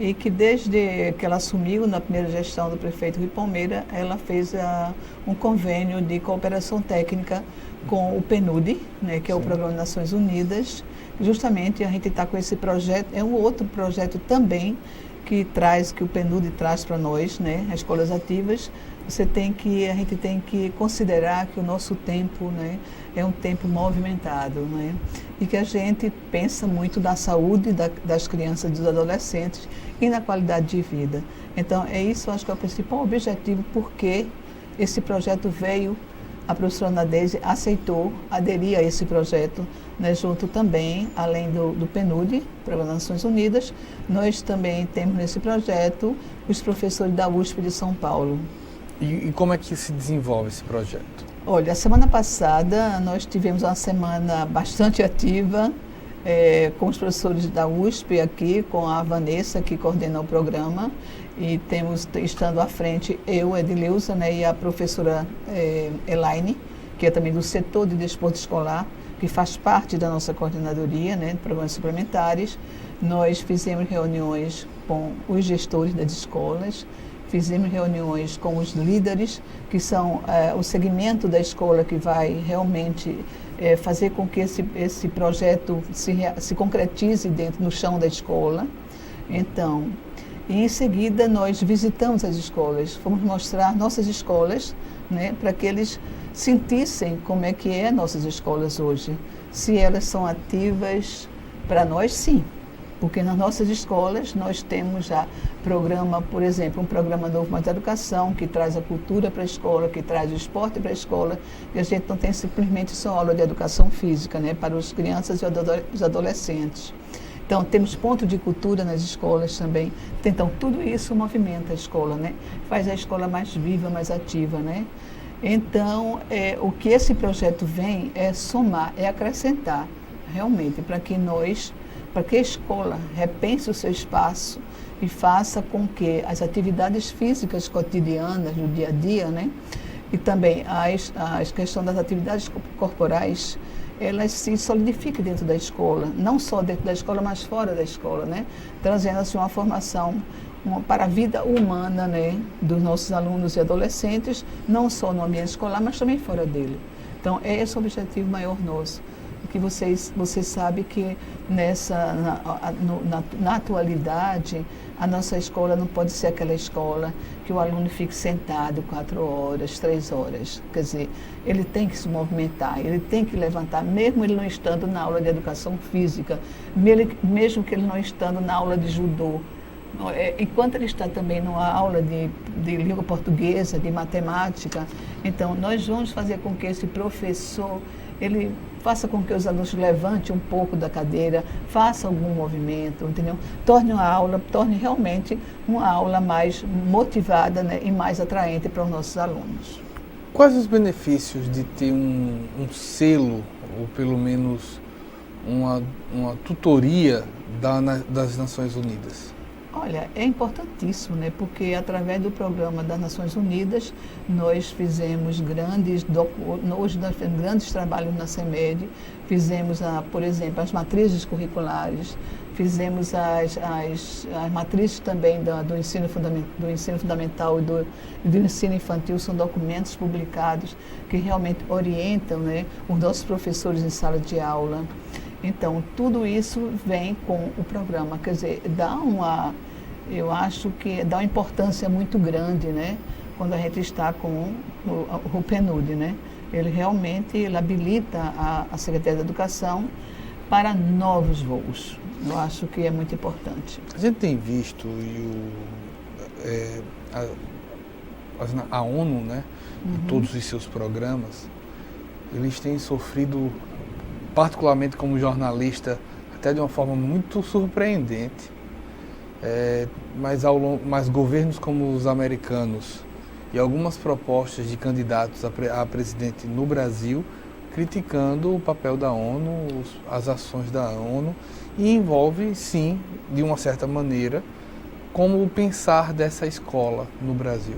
e que desde que ela assumiu na primeira gestão do prefeito Rui Palmeira, ela fez um convênio de cooperação técnica com o PNUD, que é o Programa das Nações Unidas. Justamente a gente está com esse projeto, é um outro projeto também que o PNUD traz para nós, as escolas ativas. A gente tem que considerar que o nosso tempo, é um tempo movimentado, e que a gente pensa muito na saúde das crianças e dos adolescentes e na qualidade de vida. Então, isso acho que é o principal objetivo, porque esse projeto veio, a professora Ana Deise aceitou aderir a esse projeto, junto também, além do PNUD, Programa das Nações Unidas, nós também temos nesse projeto os professores da USP de São Paulo. E como é que se desenvolve esse projeto? Olha, a semana passada nós tivemos uma semana bastante ativa com os professores da USP aqui, com a Vanessa, que coordena o programa, e estando à frente eu, Edileuza, e a professora Elaine, que é também do setor de desporto escolar, que faz parte da nossa coordenadoria, de programas suplementares. Nós fizemos reuniões com os gestores das escolas, fizemos reuniões com os líderes, que são o segmento da escola que vai realmente fazer com que esse projeto se concretize no chão da escola. Então, e em seguida nós visitamos as escolas, fomos mostrar nossas escolas, para que eles sentissem como é que é nossas escolas hoje. Se elas são ativas, para nós sim. Porque nas nossas escolas nós temos já programa, por exemplo, um programa novo mais de educação, que traz a cultura para a escola, que traz o esporte para a escola, e a gente não tem simplesmente só aula de educação física, para as crianças e os adolescentes. Então, temos ponto de cultura nas escolas também. Então, tudo isso movimenta a escola, faz a escola mais viva, mais ativa, Então, o que esse projeto vem é somar, é acrescentar, realmente, para que a escola repense o seu espaço e faça com que as atividades físicas cotidianas, no dia a dia, e também a questão das atividades corporais, elas se solidifiquem dentro da escola, não só dentro da escola, mas fora da escola, trazendo assim uma formação para a vida humana, dos nossos alunos e adolescentes, não só no ambiente escolar, mas também fora dele. Então, é esse o objetivo maior nosso. Que vocês sabem que na atualidade a nossa escola não pode ser aquela escola que o aluno fique sentado 4 horas, 3 horas. Quer dizer, ele tem que se movimentar, ele tem que levantar, mesmo ele não estando na aula de educação física, mesmo que ele não estando na aula de judô. Enquanto ele está também numa aula de língua portuguesa, de matemática, então nós vamos fazer com que esse professor ele faça com que os alunos levantem um pouco da cadeira, faça algum movimento, entendeu? Torne realmente uma aula mais motivada, e mais atraente para os nossos alunos. Quais os benefícios de ter um selo, ou pelo menos uma tutoria das Nações Unidas? Olha, é importantíssimo, né? Porque através do programa das Nações Unidas, nós fizemos hoje nós fizemos grandes trabalhos na CEMED, fizemos, por exemplo, as matrizes curriculares, fizemos as matrizes também do ensino fundamental e do ensino infantil, são documentos publicados que realmente orientam, né, os nossos professores em sala de aula. Então, tudo isso vem com o programa, quer dizer, eu acho que dá uma importância muito grande, né, quando a gente está com o PNUD, né? Ele realmente habilita a Secretaria da Educação para novos voos. Eu acho que é muito importante. A gente tem visto a ONU, né, em todos os seus programas, eles têm sofrido, particularmente como jornalista, até de uma forma muito surpreendente, mas governos como os americanos e algumas propostas de candidatos a presidente no Brasil criticando o papel da ONU, as ações da ONU, e envolve, sim, de uma certa maneira, como o pensar dessa escola no Brasil.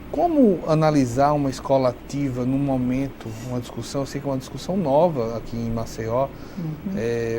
Como analisar uma escola ativa num momento, uma discussão, eu sei que é uma discussão nova aqui em Maceió,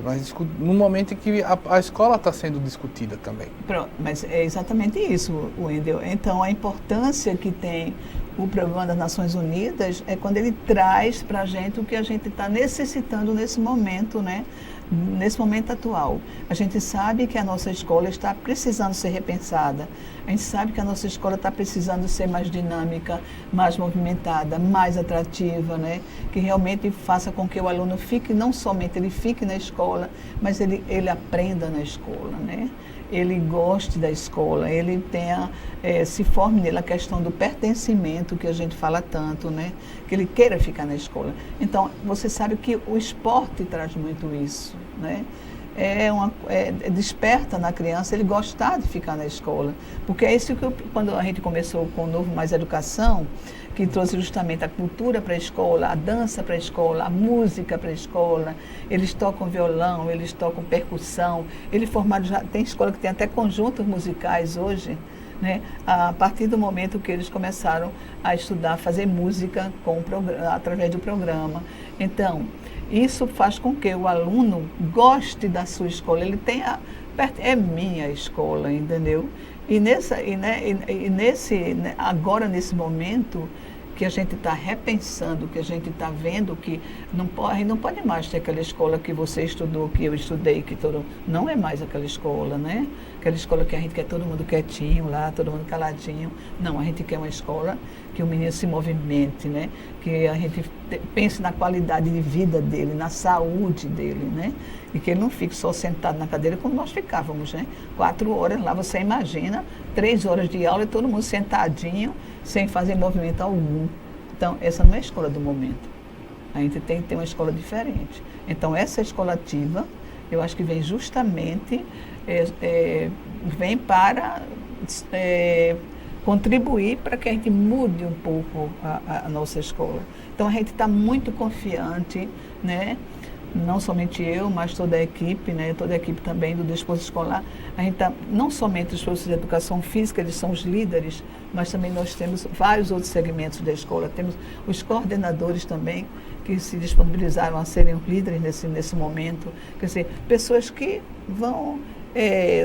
mas num momento em que a escola está sendo discutida também. Pronto, mas é exatamente isso, Wendel. Então, a importância que tem o Programa das Nações Unidas é quando ele traz para a gente o que a gente está necessitando nesse momento, né? Nesse momento atual. A gente sabe que a nossa escola está precisando ser repensada. A gente sabe que a nossa escola está precisando ser mais dinâmica, mais movimentada, mais atrativa, né? Que realmente faça com que o aluno fique, não somente ele fique na escola, mas ele aprenda na escola, né? Ele goste da escola, ele se forme nele a questão do pertencimento, que a gente fala tanto, né? Que ele queira ficar na escola. Então, você sabe que o esporte traz muito isso, né? Desperta na criança ele gostar de ficar na escola. Porque é isso que quando a gente começou com o Novo Mais Educação, que trouxe justamente a cultura para a escola, a dança para a escola, a música para a escola, eles tocam violão, eles tocam percussão, tem escola que tem até conjuntos musicais hoje, né? A partir do momento que eles começaram a estudar, fazer música através do programa. Então, isso faz com que o aluno goste da sua escola, ele tenha, é minha escola, entendeu? Agora, nesse momento, que a gente está repensando, que a gente está vendo que a gente não pode mais ter aquela escola que você estudou, que eu estudei, não é mais aquela escola, né? Aquela escola que a gente quer todo mundo quietinho lá, todo mundo caladinho. Não, a gente quer uma escola que o menino se movimente, né? Que a gente pense na qualidade de vida dele, na saúde dele, né? E que ele não fique só sentado na cadeira como nós ficávamos, né? 4 horas lá, você imagina, 3 horas de aula e todo mundo sentadinho, sem fazer movimento algum. Então, essa não é a escola do momento. A gente tem que ter uma escola diferente. Então, essa escola ativa, eu acho que vem justamente, vem para contribuir para que a gente mude um pouco a nossa escola. Então, a gente está muito confiante, né? Não somente eu, mas toda a equipe, né? Toda a equipe também do Desporto Escolar. A gente está, não somente os professores de educação física, eles são os líderes, mas também nós temos vários outros segmentos da escola. Temos os coordenadores também, que se disponibilizaram a serem os líderes nesse momento. Quer dizer, pessoas que vão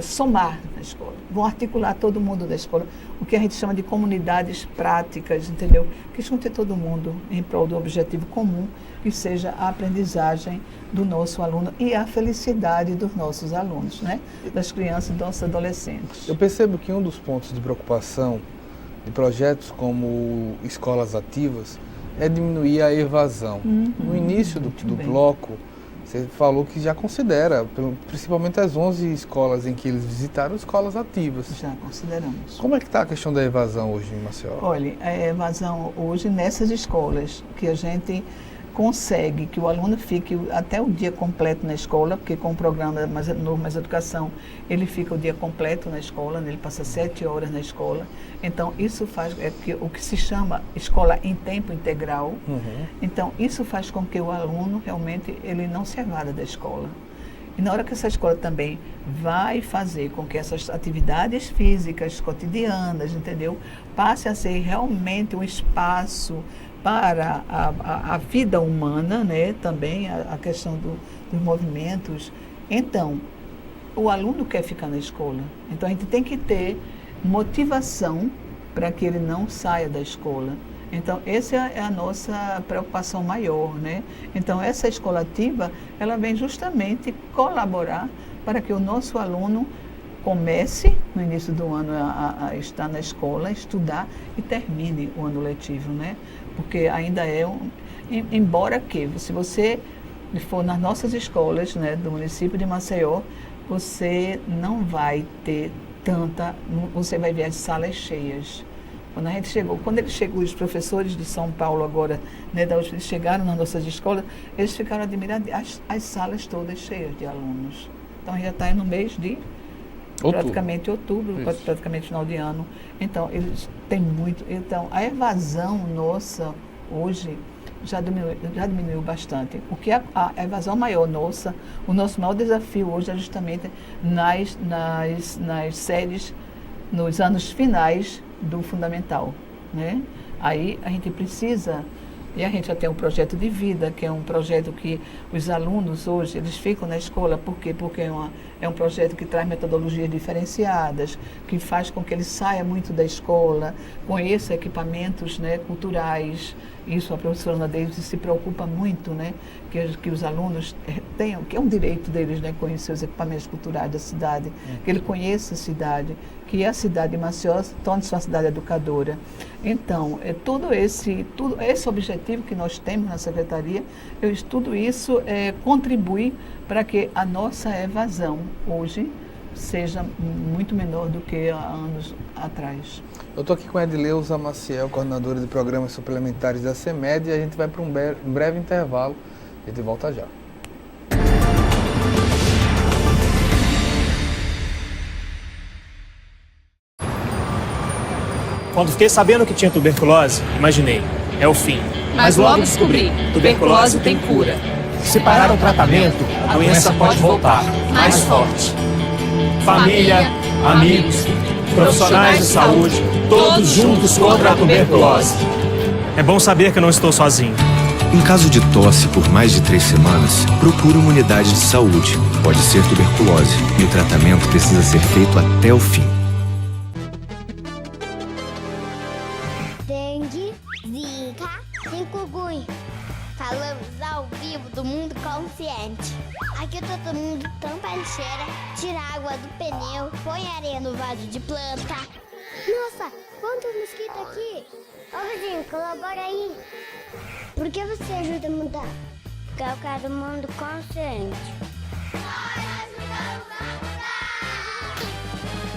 somar na escola, vão articular todo mundo da escola, o que a gente chama de comunidades práticas, entendeu? Que junte todo mundo em prol do objetivo comum, que seja a aprendizagem do nosso aluno e a felicidade dos nossos alunos, né? Das crianças e dos adolescentes. Eu percebo que um dos pontos de preocupação de projetos como escolas ativas é diminuir a evasão. No início do bloco, você falou que já considera, principalmente as 11 escolas em que eles visitaram, escolas ativas. Já consideramos. Como é que está a questão da evasão hoje em Maceió? Olha, a evasão hoje nessas escolas que a gente consegue que o aluno fique até o dia completo na escola, porque com o programa Novo Mais Educação, ele fica o dia completo na escola, né? Ele passa 7 horas na escola. Então, isso faz o que se chama escola em tempo integral. Então, isso faz com que o aluno realmente ele não se evada da escola. E na hora que essa escola também vai fazer com que essas atividades físicas cotidianas, entendeu, passe a ser realmente um espaço para a vida humana, né, também a questão dos movimentos. Então, o aluno quer ficar na escola. Então, a gente tem que ter motivação para que ele não saia da escola. Então, essa é a nossa preocupação maior, né? Então, essa escola ativa, ela vem justamente colaborar para que o nosso aluno comece, no início do ano, a estar na escola, estudar e termine o ano letivo, né? Porque ainda embora que, se você for nas nossas escolas, né, do município de Maceió, você não vai ter você vai ver as salas cheias. Quando eles chegou, os professores de São Paulo agora, né, da USP, chegaram nas nossas escolas, eles ficaram admirados, as salas todas cheias de alunos. Então, já está no mês de praticamente outubro, praticamente final de ano. Então, eles têm muito. Então, a evasão nossa hoje já diminuiu bastante. O que a evasão maior nossa, o nosso maior desafio hoje é justamente nas séries, nos anos finais do fundamental, né? Aí a gente precisa, e a gente já tem um projeto de vida, que é um projeto que os alunos hoje, eles ficam na escola, por quê? Porque é um projeto que traz metodologias diferenciadas, que faz com que ele saia muito da escola, conheça equipamentos, né, culturais. Isso a professora Ana Davis se preocupa muito, né, que os alunos tenham, que é um direito deles, né, conhecer os equipamentos culturais da cidade, que ele conheça a cidade, que a cidade de Maceió torne-se uma cidade educadora. Então, todo esse objetivo que nós temos na Secretaria, tudo isso contribui para que a nossa evasão hoje seja muito menor do que há anos atrás. Eu estou aqui com a Edileuza Maciel, coordenadora de programas suplementares da CEMED, e a gente vai para um breve intervalo. A gente volta já. Quando fiquei sabendo que tinha tuberculose, imaginei, é o fim. Mas logo descobri, tuberculose tem cura. Se parar o tratamento, a doença pode voltar, mais forte. Família, amigos, profissionais de saúde, todos juntos contra a tuberculose. É bom saber que não estou sozinho. Em caso de tosse por mais de 3 semanas, procure uma unidade de saúde. Pode ser tuberculose e o tratamento precisa ser feito até o fim. Dengue, zika, chikungunya. Falamos ao vivo do Mundo Consciente. Aqui todo mundo tampa a lixeira, tira a água do pneu, põe areia no vaso de planta. Nossa, quantos mosquitos aqui! Ô vizinho, colabora aí. Por que você ajuda a mudar? Porque eu quero um mundo consciente. Nós ajudamos a mudar!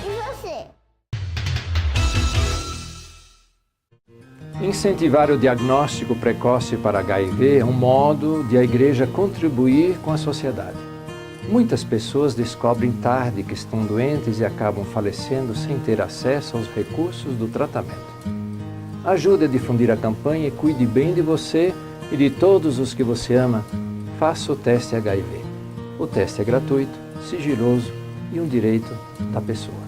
E você? Incentivar o diagnóstico precoce para HIV é um modo de a igreja contribuir com a sociedade. Muitas pessoas descobrem tarde que estão doentes e acabam falecendo sem ter acesso aos recursos do tratamento. Ajude a difundir a campanha e cuide bem de você e de todos os que você ama. Faça o teste HIV. O teste é gratuito, sigiloso e um direito da pessoa.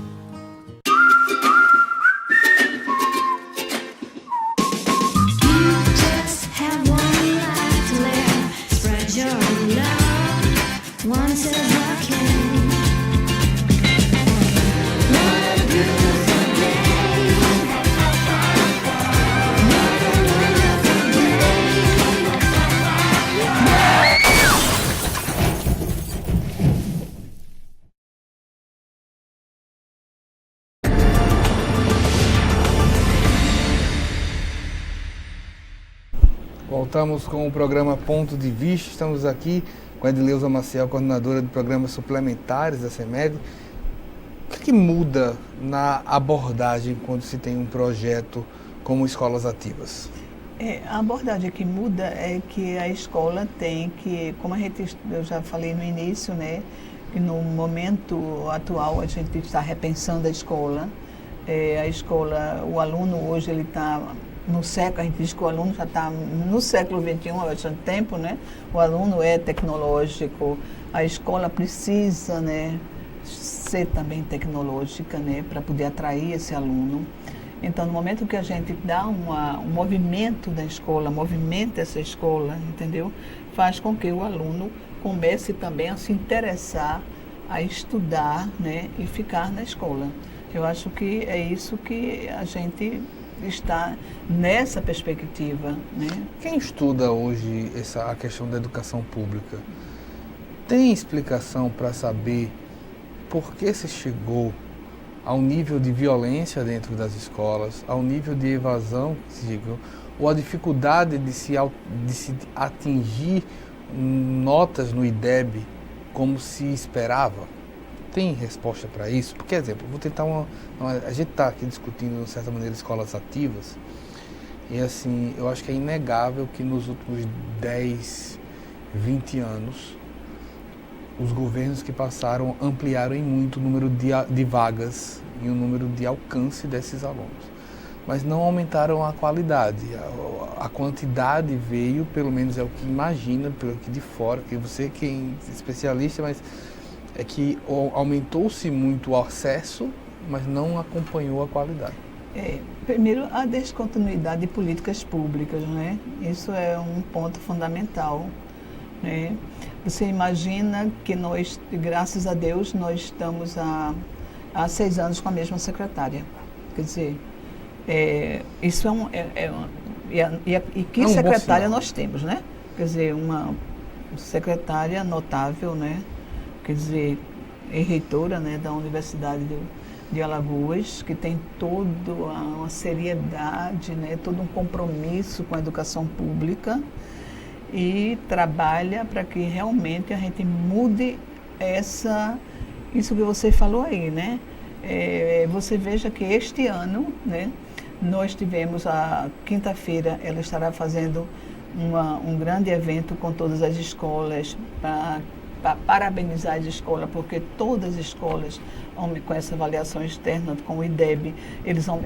Voltamos com o programa Ponto de Vista. Estamos aqui com a Edileuza Maciel, coordenadora de programas suplementares da CEMED. O que muda na abordagem quando se tem um projeto como Escolas Ativas? A abordagem que muda é que a escola tem que, como eu já falei no início, né, que no momento atual a gente está repensando a escola. A escola, o aluno hoje ele está no século, a gente diz que o aluno já está no século XXI há bastante tempo, né? O aluno é tecnológico, a escola precisa, né, ser também tecnológica, né, para poder atrair esse aluno. Então, no momento que a gente dá um movimento da escola, movimenta essa escola, entendeu? Faz com que o aluno comece também a se interessar, a estudar, né, e ficar na escola. Eu acho que é isso que a gente está nessa perspectiva, né? Quem estuda hoje a questão da educação pública tem explicação para saber por que se chegou ao nível de violência dentro das escolas, ao nível de evasão, ou a dificuldade de se atingir notas no IDEB como se esperava? Tem resposta para isso? Porque, exemplo, vou tentar a gente está aqui discutindo, de certa maneira, escolas ativas, e assim, eu acho que é inegável que nos últimos 10, 20 anos, os governos que passaram ampliaram em muito o número de vagas e o número de alcance desses alunos. Mas não aumentaram a qualidade. A quantidade veio, pelo menos é o que imagina, pelo aqui de fora, que você que é especialista, mas é que aumentou-se muito o acesso, mas não acompanhou a qualidade. Primeiro, a descontinuidade de políticas públicas, né? Isso é um ponto fundamental, né? Você imagina que nós, graças a Deus, nós estamos há 6 anos com a mesma secretária. Quer dizer, isso e que secretária nós temos, né? Quer dizer, uma secretária notável, né? Quer dizer, reitora, né, da Universidade de Alagoas, que tem toda uma seriedade, né, todo um compromisso com a educação pública e trabalha para que realmente a gente mude isso que você falou aí, né? Você veja que este ano, né, nós tivemos a quinta-feira, ela estará fazendo um grande evento com todas as escolas para parabenizar as escolas, porque todas as escolas, com essa avaliação externa, com o IDEB,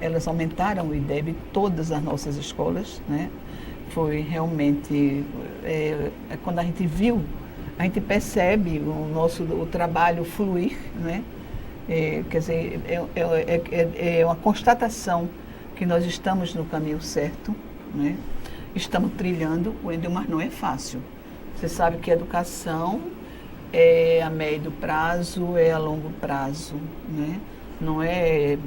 elas aumentaram o IDEB, todas as nossas escolas, né? Foi realmente, quando a gente viu, a gente percebe o trabalho fluir, né? Quer dizer, é uma constatação que nós estamos no caminho certo, né? Estamos trilhando, mas não é fácil. Você sabe que a educação é a médio prazo, é a longo prazo, né? Não é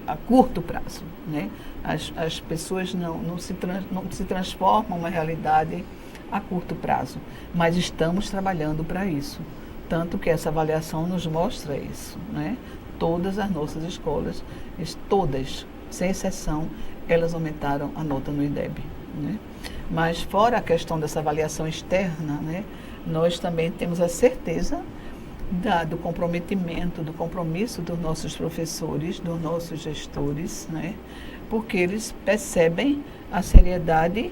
a curto prazo, né? As pessoas não se transformam uma realidade a curto prazo, mas estamos trabalhando para isso. Tanto que essa avaliação nos mostra isso, né? Todas as nossas escolas, todas, sem exceção, elas aumentaram a nota no IDEB, né? Mas fora a questão dessa avaliação externa, né, nós também temos a certeza do comprometimento, do compromisso dos nossos professores, dos nossos gestores, né, porque eles percebem a seriedade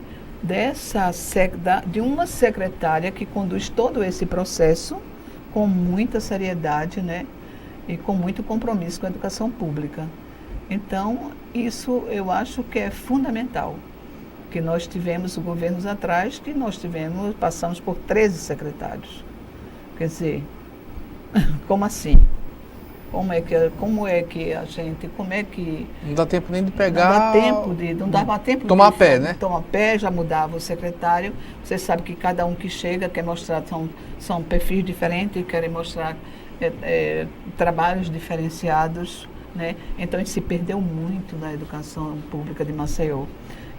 de uma secretária que conduz todo esse processo com muita seriedade, né, e com muito compromisso com a educação pública. Então, isso eu acho que é fundamental, que nós tivemos governos atrás, que passamos por 13 secretários. Quer dizer, como assim? Como é que a gente, não dá tempo nem de pegar... Não dava tempo de tomar pé, né? Tomar pé, já mudava o secretário. Você sabe que cada um que chega quer mostrar, são perfis diferentes, querem mostrar trabalhos diferenciados, né? Então, a gente se perdeu muito na educação pública de Maceió.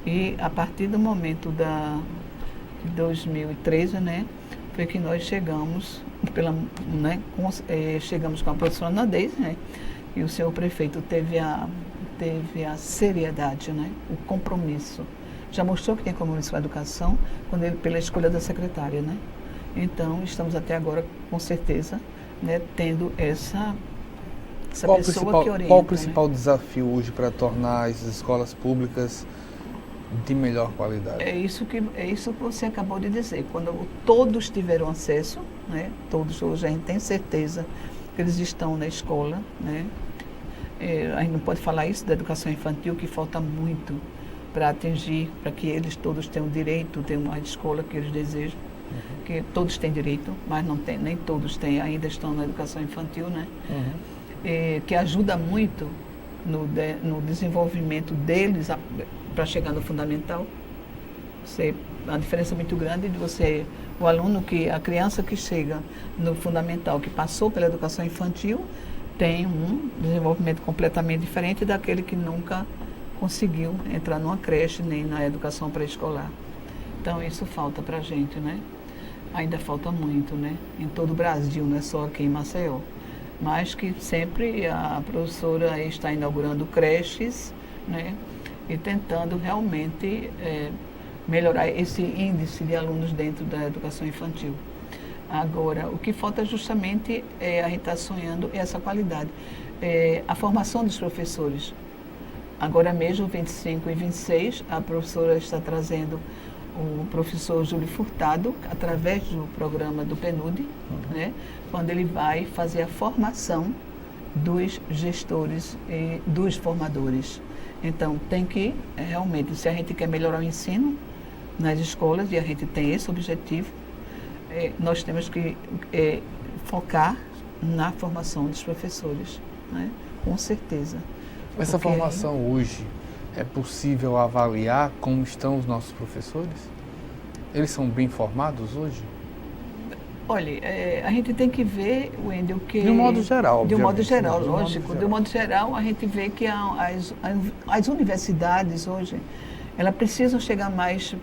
E a partir do momento de 2013, né, foi que nós chegamos, chegamos com a professora Ana Deise, né, e o senhor prefeito teve a seriedade, né, o compromisso. Já mostrou que tem compromisso com a educação pela escolha da secretária, né? Então, estamos até agora, com certeza, né, tendo essa pessoa que orienta. Qual o principal desafio hoje para tornar essas escolas públicas de melhor qualidade? É isso que você acabou de dizer. Quando todos tiveram acesso, né, todos hoje a gente tem certeza que eles estão na escola, né? A gente não pode falar isso da educação infantil, que falta muito para atingir, para que eles todos tenham direito, tenham uma escola que eles desejam. que todos têm direito, mas não tem, nem todos têm, ainda estão na educação infantil, né? Que ajuda muito no desenvolvimento deles para chegar no fundamental. A diferença é muito grande de você, o aluno, a criança que chega no fundamental, que passou pela educação infantil, tem um desenvolvimento completamente diferente daquele que nunca conseguiu entrar numa creche nem na educação pré-escolar. Então isso falta para a gente, né? Ainda falta muito, né? Em todo o Brasil, não é só aqui em Maceió. Mas que sempre a professora está inaugurando creches, né? E tentando realmente melhorar esse índice de alunos dentro da educação infantil. Agora, o que falta justamente a gente está sonhando essa qualidade. A formação dos professores. Agora mesmo, 25 e 26, a professora está trazendo o professor Júlio Furtado, através do programa do PNUD, né, quando ele vai fazer a formação dos gestores e dos formadores. Então, tem que, realmente, se a gente quer melhorar o ensino nas escolas, e a gente tem esse objetivo, nós temos que focar na formação dos professores, né, com certeza. Essa formação hoje, é possível avaliar como estão os nossos professores? Eles são bem formados hoje? Olha, a gente tem que ver, Wendel, que... De um modo geral, de um modo geral, né? lógico. De um modo geral, a gente vê que as universidades hoje, elas precisam chegar mais,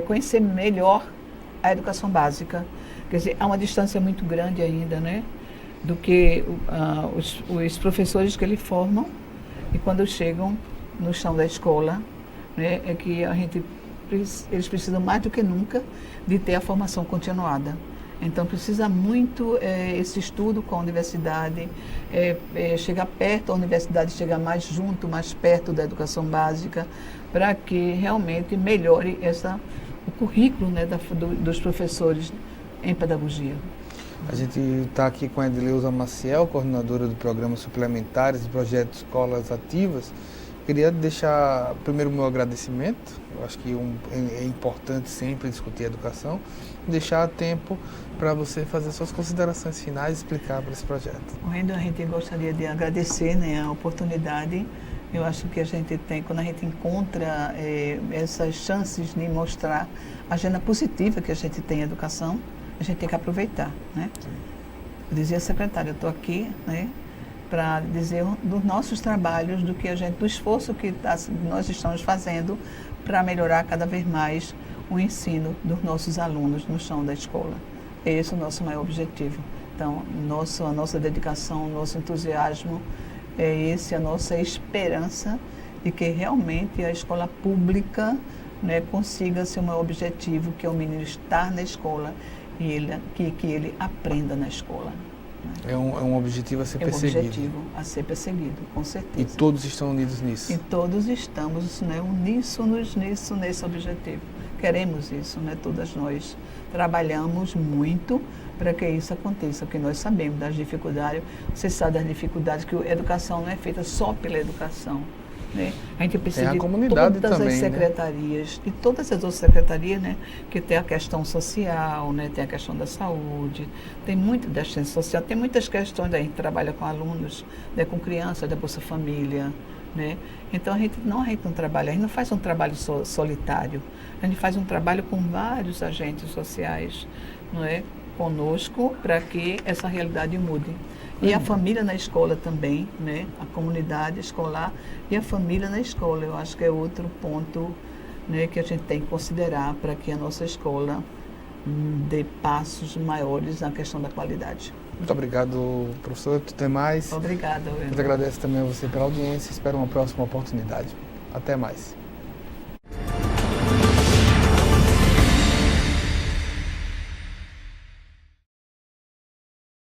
conhecer melhor a educação básica. Quer dizer, há uma distância muito grande ainda, né? Do que os professores que eles formam, e quando chegam no chão da escola, né, é que eles precisam mais do que nunca de ter a formação continuada. Então precisa muito esse estudo com a universidade, chegar perto, a universidade chegar mais junto, mais perto da educação básica, para que realmente melhore o currículo, né, dos professores em pedagogia. A gente está aqui com a Edileuza Maciel, coordenadora do Programa Suplementares e Projeto Escolas Ativas. Queria deixar primeiro o meu agradecimento. Eu acho que é importante sempre discutir educação. Deixar tempo para você fazer suas considerações finais e explicar para esse projeto. Wendel, a gente gostaria de agradecer, né, a oportunidade. Eu acho que a gente tem, quando a gente encontra essas chances de mostrar a agenda positiva que a gente tem em educação, a gente tem que aproveitar, né? Eu dizia a secretária, eu estou aqui, né, para dizer dos nossos trabalhos, do esforço que nós estamos fazendo para melhorar cada vez mais o ensino dos nossos alunos no chão da escola. Esse é o nosso maior objetivo. Então, a nossa dedicação, o nosso entusiasmo, a nossa esperança de que realmente a escola pública, né, consiga ser o maior objetivo, que é o menino estar na escola e que ele aprenda na escola. É um objetivo a ser perseguido. É um objetivo a ser perseguido, com certeza. E todos estão unidos nisso. E todos estamos, né, uníssonos nesse objetivo. Queremos isso, né? Todas nós trabalhamos muito para que isso aconteça, porque nós sabemos das dificuldades, você sabe das dificuldades, que a educação não é feita só pela educação. Né? A gente precisa de todas também, as secretarias, né? E todas as outras secretarias, né? Que tem a questão social, né? Tem a questão da saúde, tem muito da assistência social, tem muitas questões, a gente trabalha com alunos, né? Com crianças da Bolsa Família, né? Então a gente não trabalha, a gente não faz um trabalho solitário, a gente faz um trabalho com vários agentes sociais, não é? Conosco, para que essa realidade mude. E a família na escola também, né? A comunidade escolar e a família na escola. Eu acho que é outro ponto, né, que a gente tem que considerar para que a nossa escola dê passos maiores na questão da qualidade. Muito obrigado, professor. Tu tem mais? Obrigada. Eu agradeço também a você pela audiência. Espero uma próxima oportunidade. Até mais.